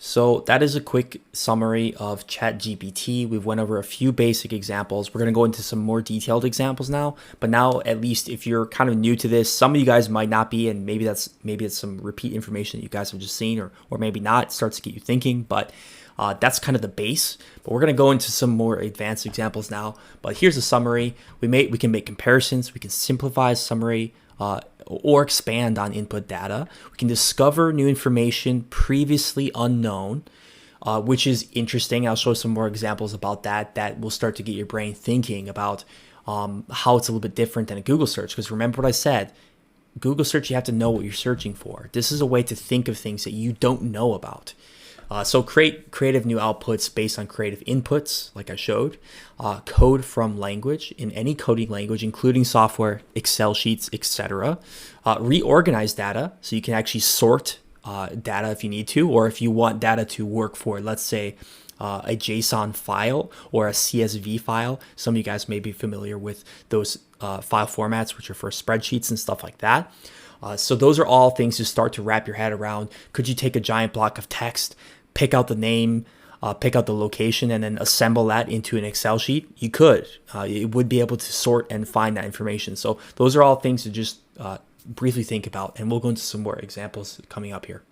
So that is a quick summary of ChatGPT. We've went over a few basic examples. We're going to go into some more detailed examples now. But now, at least if you're kind of new to this, some of you guys might not be, and maybe it's some repeat information that you guys have just seen, or maybe not. It starts to get you thinking, but that's kind of the base. But we're going to go into some more advanced examples now. But here's a summary. We can make comparisons. We can simplify a summary. Or expand on input data. We can discover new information previously unknown, which is interesting. I'll show some more examples about that. That will start to get your brain thinking about how it's a little bit different than a Google search. Because remember what I said, Google search, you have to know what you're searching for. This is a way to think of things that you don't know about. So create creative new outputs based on creative inputs, like I showed. Code from language in any coding language, including software, Excel sheets, etc. Reorganize data so you can actually sort data if you need to, or if you want data to work for, let's say, a JSON file or a CSV file. Some of you guys may be familiar with those file formats, which are for spreadsheets and stuff like that. So those are all things to start to wrap your head around. Could you take a giant block of text, pick out the name, pick out the location, and then assemble that into an Excel sheet? You could. It would be able to sort and find that information. So those are all things to just briefly think about, and we'll go into some more examples coming up here.